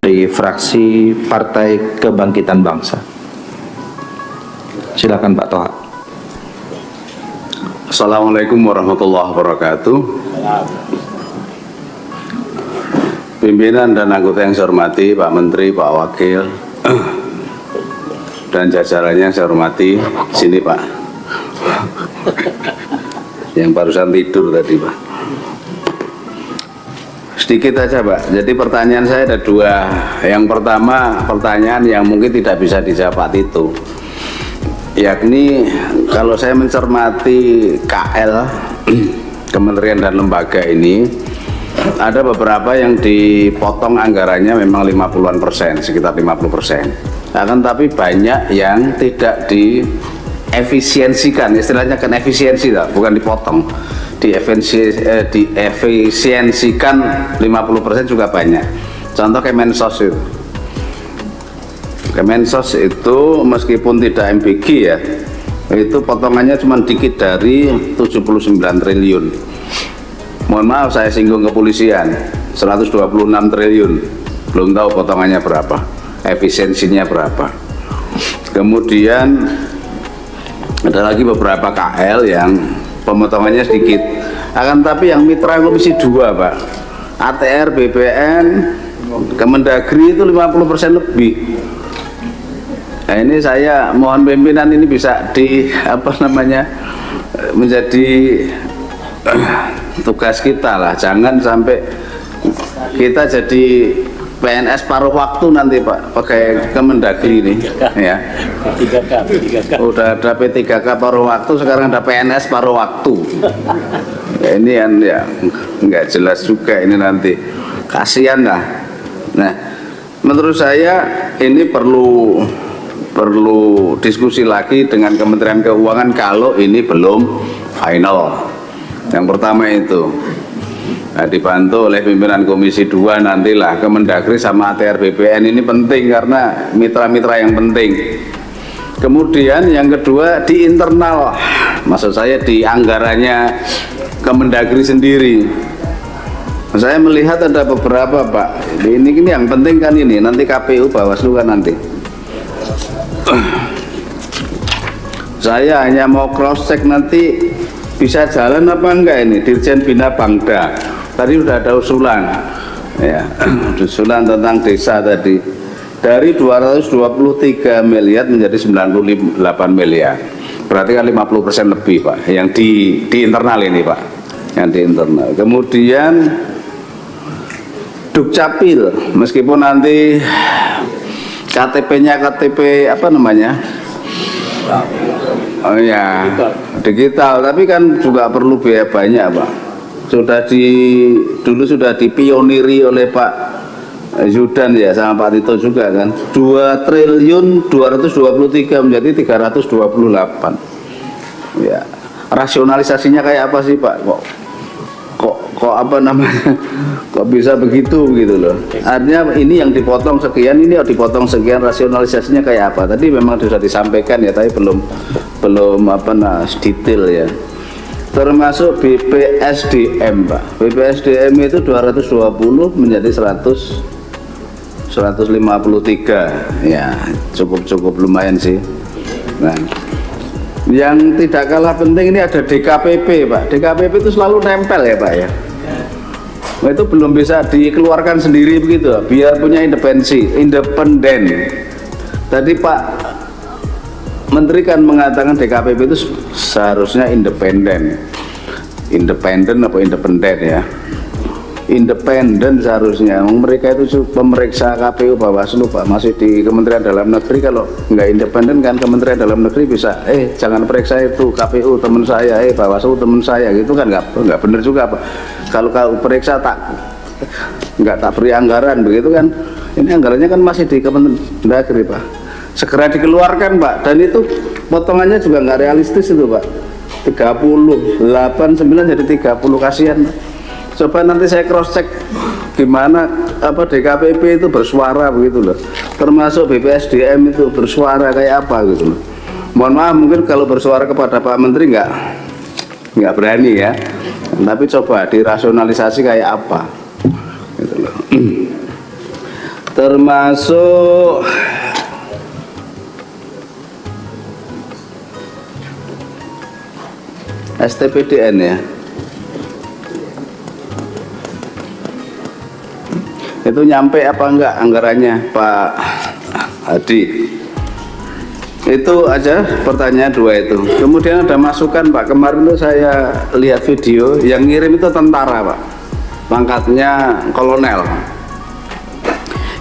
dari fraksi Partai Kebangkitan Bangsa. Silakan Pak Toha. Assalamualaikum warahmatullahi wabarakatuh. Pimpinan dan anggota yang saya hormati, Pak Menteri, Pak Wakil, dan jajarannya yang saya hormati. Sini Pak, yang barusan tidur tadi Pak. Sedikit aja Pak, jadi pertanyaan saya ada dua. Yang pertama, pertanyaan yang mungkin tidak bisa dijawab Pak Tito, yakni kalau saya mencermati KL, kementerian dan lembaga ini, ada beberapa yang dipotong anggarannya memang 50-an%, sekitar 50%. Akan tapi banyak yang tidak diefisiensikan, istilahnya kan efisiensi lah, bukan dipotong. Diefisiensikan 50% juga banyak. Contoh Kemensos itu. Kemensos itu meskipun tidak MBG ya, itu potongannya cuma dikit dari 79 triliun. Mohon maaf saya singgung kepolisian, 126 triliun. Belum tahu potongannya berapa, efisiensinya berapa. Kemudian ada lagi beberapa KL yang pemotongannya sedikit. Akan tapi yang mitra Komisi 2 Pak, ATR, BPN, Kemendagri itu 50% lebih. Nah, ini saya mohon pimpinan ini bisa menjadi tugas kita lah, jangan sampai kita jadi PNS paruh waktu nanti Pak, pakai Kemendagri ini ya. Udah ada P3K paruh waktu, sekarang ada PNS paruh waktu. Ya, ini kan ya nggak jelas juga ini nanti, kasihan lah. Nah, menurut saya ini perlu diskusi lagi dengan Kementerian Keuangan kalau ini belum final. Yang pertama itu, nah, dibantu oleh pimpinan Komisi 2 nantilah Kemendagri sama ATR BPN ini penting karena mitra-mitra yang penting. Kemudian yang kedua di internal, maksud saya di anggarannya Kemendagri sendiri. Saya melihat ada beberapa Pak, ini yang penting kan ini, nanti KPU Bawaslu kan nanti. Saya hanya mau cross check nanti bisa jalan apa enggak ini Dirjen Bina Bangda. Tadi sudah ada usulan ya, usulan tentang desa tadi, dari 223 miliar menjadi 98 miliar, berarti kan 50% lebih Pak yang di internal ini Pak, yang di internal. Kemudian Dukcapil, meskipun nanti KTP-nya KTP apa namanya, oh ya digital, tapi kan juga perlu biaya banyak Pak. Dulu sudah dipioniri oleh Pak Zudan ya, sama Pak Tito juga kan, 2 triliun 223 menjadi 328 ya. Rasionalisasinya kayak apa sih Pak, kok apa namanya, kok bisa begitu gitu loh. Artinya ini yang dipotong sekian, ini dipotong sekian, rasionalisasinya kayak apa tadi memang sudah disampaikan ya, tapi belum detail ya. Termasuk BPSDM Pak, BPSDM itu 220 menjadi 153 ya, cukup lumayan sih. Nah, yang tidak kalah penting ini ada DKPP Pak. DKPP itu selalu nempel ya Pak ya. Nah, itu belum bisa dikeluarkan sendiri begitu, biar punya independen. Tadi Pak Menteri kan mengatakan DKPP itu seharusnya independen apa independen ya, independen seharusnya. Mereka itu pemeriksa KPU Bawaslu Pak, masih di Kementerian Dalam Negeri. Kalau nggak independen kan Kementerian Dalam Negeri bisa jangan periksa itu KPU teman saya, Bawaslu teman saya, gitu kan nggak benar juga Pak. Kalau periksa nggak tak beri anggaran begitu kan. Ini anggarannya kan masih di Kementerian Negeri Pak, segera dikeluarkan Pak. Dan itu potongannya juga nggak realistis itu Pak, 89 jadi 30, kasihan Pak. Coba nanti saya cross check gimana DKPP itu bersuara begitu loh, termasuk BPSDM itu bersuara kayak apa gitu loh. Mohon maaf mungkin kalau bersuara kepada Pak Menteri nggak berani ya, tapi coba dirasionalisasi kayak apa gitu loh. termasuk STPDN ya. Itu nyampe apa enggak anggarannya Pak Hadi? Itu aja pertanyaan dua itu. Kemudian ada masukan Pak, kemarin tuh saya lihat video yang ngirim itu tentara Pak, pangkatnya kolonel.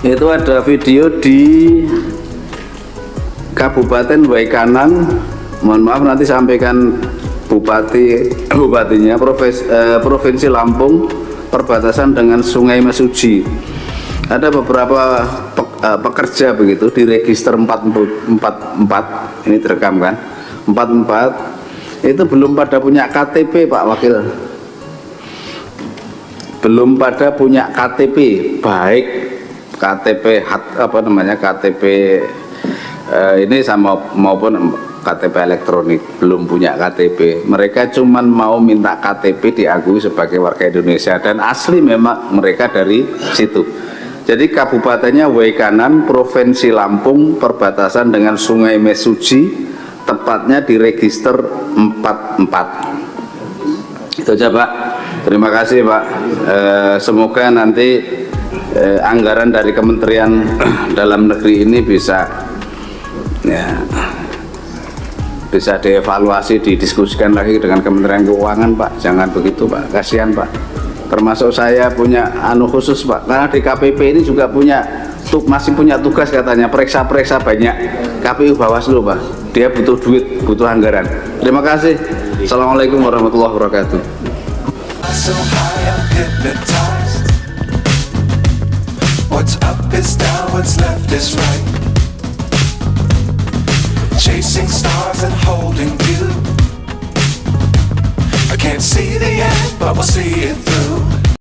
Itu ada video di Kabupaten Waikanan, mohon maaf nanti sampaikan bupatinya, Provinsi Lampung, perbatasan dengan Sungai Mesuji. Ada beberapa pekerja begitu diregister 44, ini terekam kan, 44 itu belum pada punya KTP Pak Wakil, belum pada punya KTP, baik KTP KTP ini sama maupun KTP elektronik, belum punya KTP. Mereka cuman mau minta KTP diakui sebagai warga Indonesia dan asli memang mereka dari situ. Jadi kabupatennya Waikanan, Provinsi Lampung, perbatasan dengan Sungai Mesuji, tepatnya di register 44. Itu aja Pak. Terima kasih Pak. Semoga nanti anggaran dari Kementerian Dalam Negeri ini bisa dievaluasi, didiskusikan lagi dengan Kementerian Keuangan Pak. Jangan begitu Pak, kasihan Pak. Termasuk saya punya khusus Pak, karena di KPP ini juga masih punya tugas katanya periksa-periksa banyak KPU Bawaslu Pak. Dia butuh duit, butuh anggaran. Terima kasih. Assalamualaikum warahmatullahi wabarakatuh. So high, I'm hypnotized. What's up is down, what's left is right. Chasing stars and holding you. I can't see the end, but we'll see it through.